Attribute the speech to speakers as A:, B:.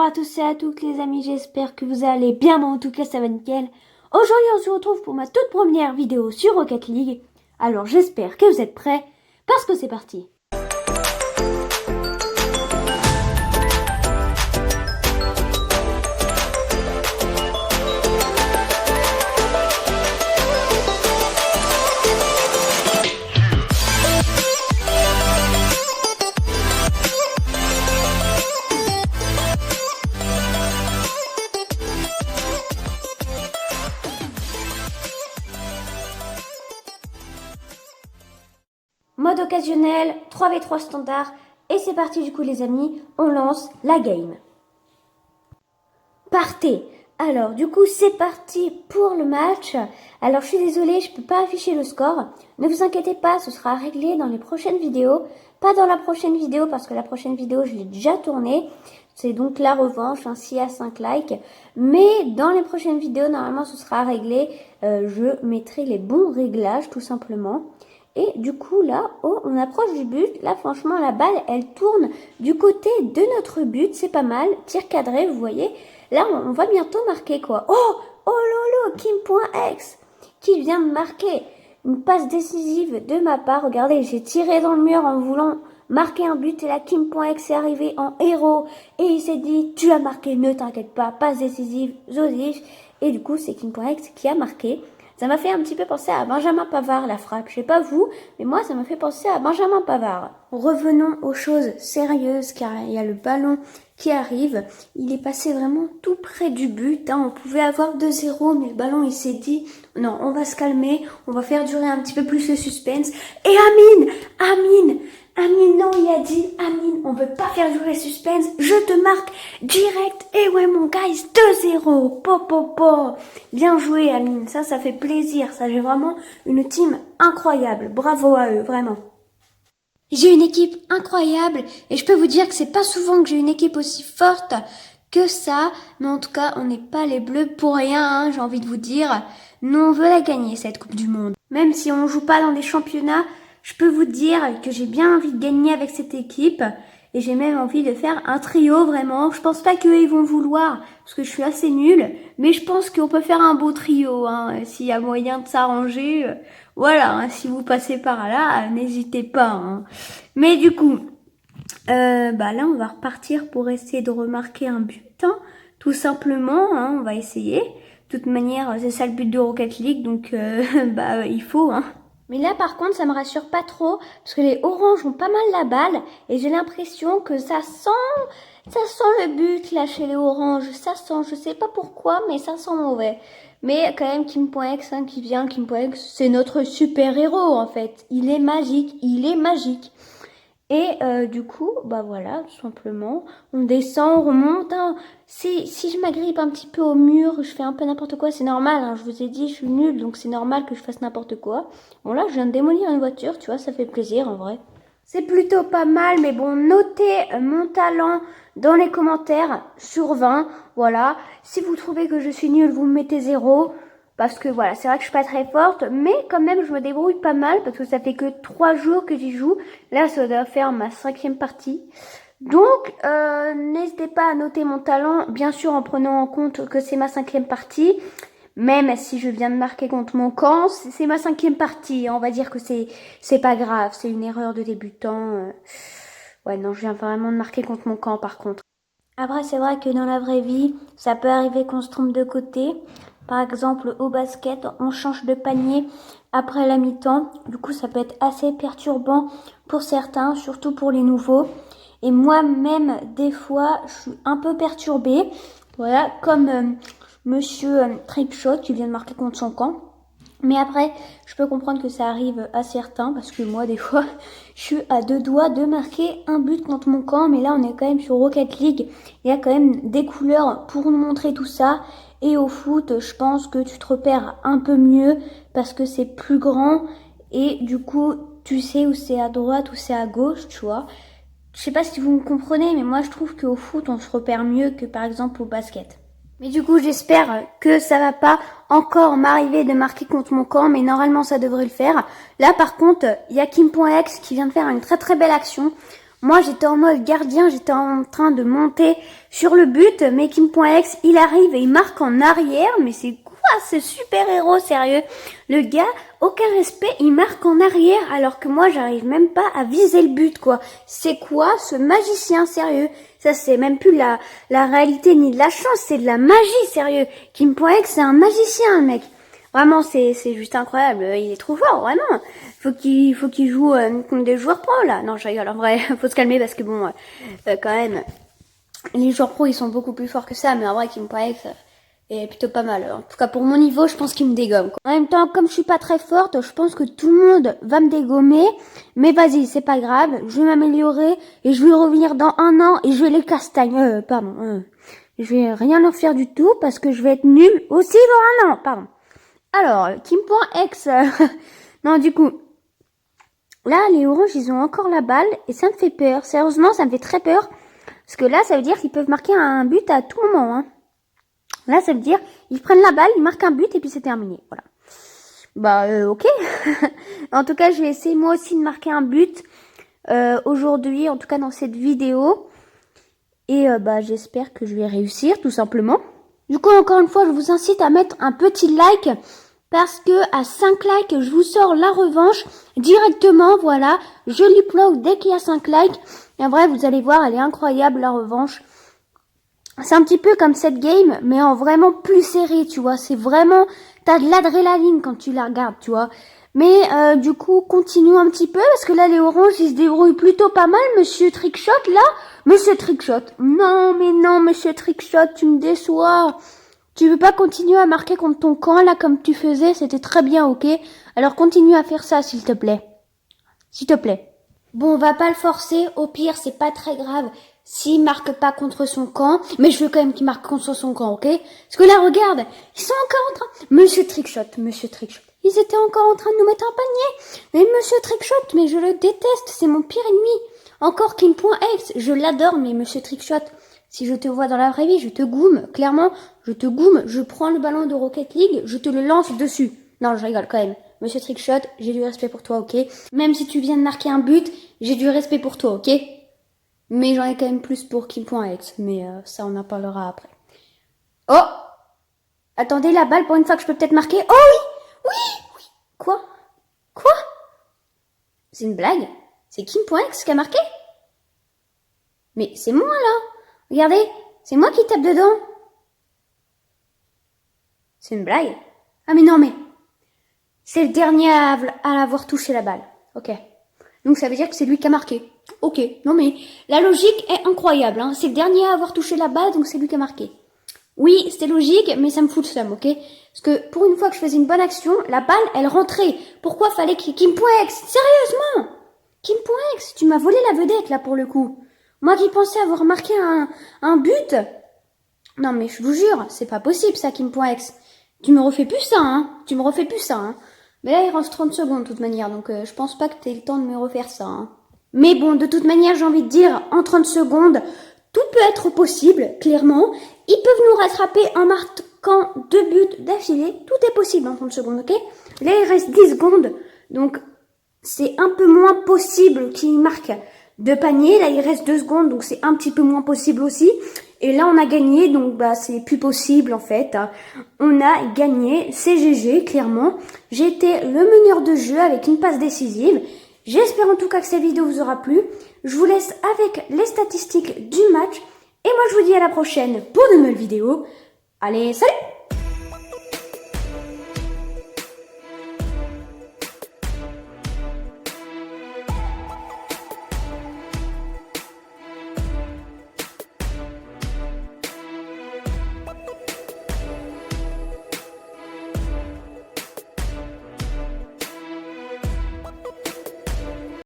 A: Bonjour à tous et à toutes les amis, j'espère que vous allez bien, moi en tout cas ça va nickel. Aujourd'hui on se retrouve pour ma toute première vidéo sur Rocket League. Alors j'espère que vous êtes prêts, parce que c'est parti. Mode occasionnel, 3v3 standard, et c'est parti du coup les amis, on lance la game. Partez. Alors du coup c'est parti pour le match. Alors je suis désolée, je peux pas afficher le score. Ne vous inquiétez pas, ce sera réglé dans les prochaines vidéos. Pas dans la prochaine vidéo parce que la prochaine vidéo je l'ai déjà tournée. C'est donc la revanche, ainsi à 5 likes. Mais dans les prochaines vidéos, normalement ce sera réglé. Je mettrai les bons réglages tout simplement. Et du coup là, on approche du but. Là franchement la balle elle tourne du côté de notre but. C'est pas mal, tir cadré vous voyez. Là on va bientôt marquer quoi. Oh lolo, Kim.X qui vient de marquer une passe décisive de ma part. Regardez, j'ai tiré dans le mur en voulant marquer un but. Et là Kim.X est arrivé en héros. Et il s'est dit tu as marqué, ne t'inquiète pas, passe décisive, Zosif. Et du coup c'est Kim.X qui a marqué. Ça m'a fait un petit peu penser à Benjamin Pavard, la frappe. Je sais pas vous, mais moi, ça m'a fait penser à Benjamin Pavard. Revenons aux choses sérieuses, car il y a le ballon qui arrive. Il est passé vraiment tout près du but. On pouvait avoir 2-0, mais le ballon, il s'est dit, non, on va se calmer, on va faire durer un petit peu plus le suspense. Et Amine, non, il a dit, Amine, on veut pas faire durer le suspense, je te marque direct. Et ouais, mon guys, 2-0, po. Bien joué, Amine, ça fait plaisir, ça, j'ai vraiment une team incroyable, bravo à eux, vraiment. J'ai une équipe incroyable, et je peux vous dire que c'est pas souvent que j'ai une équipe aussi forte que ça, mais en tout cas, on n'est pas les Bleus pour rien, j'ai envie de vous dire. Nous, on veut la gagner, cette Coupe du Monde. Même si on joue pas dans des championnats, je peux vous dire que j'ai bien envie de gagner avec cette équipe et j'ai même envie de faire un trio vraiment. Je pense pas qu'eux ils vont vouloir parce que je suis assez nulle, mais je pense qu'on peut faire un beau trio s'il y a moyen de s'arranger. Voilà, si vous passez par là, n'hésitez pas. Mais du coup, là on va repartir pour essayer de remarquer un but, tout simplement. On va essayer. De toute manière, c'est ça le but de Rocket League, donc il faut. Mais là, par contre, ça me rassure pas trop, parce que les oranges ont pas mal la balle, et j'ai l'impression que ça sent le but, là, chez les oranges. Ça sent, je sais pas pourquoi, mais ça sent mauvais. Mais quand même, Kim.X, qui vient, Kim.X, c'est notre super-héros, en fait. Il est magique. Et du coup, voilà, tout simplement, on descend, on remonte. Si je m'agrippe un petit peu au mur, je fais un peu n'importe quoi, c'est normal. Je vous ai dit, je suis nulle, donc c'est normal que je fasse n'importe quoi. Bon là, je viens de démolir une voiture, tu vois, ça fait plaisir en vrai. C'est plutôt pas mal, mais bon, notez mon talent dans les commentaires sur 20. Voilà, si vous trouvez que je suis nulle, vous me mettez 0. Parce que voilà, c'est vrai que je suis pas très forte, mais quand même je me débrouille pas mal parce que ça fait que 3 jours que j'y joue. Là, ça doit faire ma 5e partie. Donc, n'hésitez pas à noter mon talent, bien sûr en prenant en compte que c'est ma 5e partie. Même si je viens de marquer contre mon camp, c'est ma 5e partie. On va dire que c'est pas grave, c'est une erreur de débutant. Ouais, non, je viens vraiment de marquer contre mon camp par contre. Après, c'est vrai que dans la vraie vie, ça peut arriver qu'on se trompe de côté. Par exemple, au basket, on change de panier après la mi-temps. Du coup, ça peut être assez perturbant pour certains, surtout pour les nouveaux. Et moi-même, des fois, je suis un peu perturbée. Voilà, comme Monsieur Tripshot qui vient de marquer contre son camp. Mais après, je peux comprendre que ça arrive à certains, parce que moi, des fois, je suis à 2 doigts de marquer un but contre mon camp. Mais là, on est quand même sur Rocket League. Il y a quand même des couleurs pour nous montrer tout ça. Et au foot, je pense que tu te repères un peu mieux, parce que c'est plus grand. Et du coup, tu sais où c'est à droite, où c'est à gauche, tu vois. Je sais pas si vous me comprenez, mais moi, je trouve qu'au foot, on se repère mieux que par exemple au basket. Mais du coup, j'espère que ça va pas encore m'arriver de marquer contre mon camp, mais normalement, ça devrait le faire. Là, par contre, il y a Kim.X qui vient de faire une très très belle action. Moi, j'étais en mode gardien, j'étais en train de monter sur le but, mais Kim.ex, il arrive et il marque en arrière. Mais c'est quoi ce super-héros, sérieux? Le gars, aucun respect, il marque en arrière, alors que moi, j'arrive même pas à viser le but, quoi. C'est quoi ce magicien, sérieux? Ça, c'est même plus la réalité ni de la chance, c'est de la magie, sérieux. Kim.ex, c'est un magicien, le mec. Vraiment, c'est juste incroyable. Il est trop fort, vraiment. Faut qu'il joue contre des joueurs pro, là. Non, je rigole, en vrai. Faut se calmer parce que bon, quand même, les joueurs pro, ils sont beaucoup plus forts que ça. Mais en vrai, Kim.ex est plutôt pas mal. En tout cas, pour mon niveau, je pense qu'il me dégomme, quoi. En même temps, comme je suis pas très forte, je pense que tout le monde va me dégommer. Mais vas-y, c'est pas grave. Je vais m'améliorer et je vais revenir dans 1 an et je vais les castagne. Je vais rien leur faire du tout parce que je vais être nulle aussi dans 1 an. Pardon. Alors, Kim.ex, non, du coup, là, les oranges, ils ont encore la balle et ça me fait peur. Sérieusement, ça me fait très peur. Parce que là, ça veut dire qu'ils peuvent marquer un but à tout moment. Hein. Là, ça veut dire, ils prennent la balle, ils marquent un but et puis c'est terminé. Voilà. Bah, ok. En tout cas, je vais essayer moi aussi de marquer un but aujourd'hui, en tout cas dans cette vidéo. Et bah, j'espère que je vais réussir, tout simplement. Du coup, encore une fois, je vous incite à mettre un petit like parce que à 5 likes, je vous sors la revanche directement, voilà. Je l'upload dès qu'il y a 5 likes. Et en vrai, vous allez voir, elle est incroyable, la revanche. C'est un petit peu comme cette game, mais en vraiment plus serré, tu vois. C'est vraiment, t'as de l'adrénaline quand tu la regardes, tu vois. Mais du coup, continue un petit peu, parce que là, les oranges, ils se débrouillent plutôt pas mal, monsieur Trickshot, là. Monsieur Trickshot. Non, mais non, monsieur Trickshot, tu me déçois. Tu veux pas continuer à marquer contre ton camp, là, comme tu faisais? C'était très bien, ok? Alors, continue à faire ça, s'il te plaît. S'il te plaît. Bon, on va pas le forcer. Au pire, c'est pas très grave s'il marque pas contre son camp. Mais je veux quand même qu'il marque contre son camp, ok? Parce que là, regarde, ils sont encore en train... Monsieur Trickshot. Ils étaient encore en train de nous mettre un panier. Mais monsieur Trickshot, mais je le déteste. C'est mon pire ennemi. Encore Kim.ex. Je l'adore, mais monsieur Trickshot... Si je te vois dans la vraie vie, je te goume. Clairement, je te goume. Je prends le ballon de Rocket League, je te le lance dessus. Non, je rigole quand même. Monsieur Trickshot, j'ai du respect pour toi, ok? Même si tu viens de marquer un but, j'ai du respect pour toi, ok? Mais j'en ai quand même plus pour Kim.ex. Mais ça, on en parlera après. Oh! Attendez, la balle, pour une fois que je peux peut-être marquer. Oh oui! Oui! Quoi? C'est une blague? C'est Kim.ex qui a marqué? Mais c'est moi, là! Regardez, c'est moi qui tape dedans. C'est une blague? Ah mais non, mais... C'est le dernier à avoir touché la balle. Ok. Donc ça veut dire que c'est lui qui a marqué. Ok. Non mais, la logique est incroyable. Hein. C'est le dernier à avoir touché la balle, donc c'est lui qui a marqué. Oui, c'était logique, mais ça me fout le seum, ok? Parce que pour une fois que je faisais une bonne action, la balle, elle rentrait. Pourquoi fallait que Kim.ex? Sérieusement? Kim.ex, tu m'as volé la vedette, là, pour le coup. Moi qui pensais avoir marqué un but. Non mais je vous jure, c'est pas possible ça, Kim.ex. Tu me refais plus ça, hein. Mais là, il reste 30 secondes de toute manière, donc je pense pas que t'aies le temps de me refaire ça, hein. Mais bon, de toute manière, j'ai envie de dire, en 30 secondes, tout peut être possible, clairement. Ils peuvent nous rattraper en marquant 2 buts d'affilée. Tout est possible en 30 secondes, ok? Là, il reste 10 secondes, donc c'est un peu moins possible qu'ils marquent 2 paniers. Là, il reste 2 secondes, donc c'est un petit peu moins possible aussi. Et là, on a gagné, donc bah c'est plus possible en fait. On a gagné, c'est GG, clairement. J'ai été le meneur de jeu avec une passe décisive. J'espère en tout cas que cette vidéo vous aura plu. Je vous laisse avec les statistiques du match. Et moi, je vous dis à la prochaine pour de nouvelles vidéos. Allez, salut!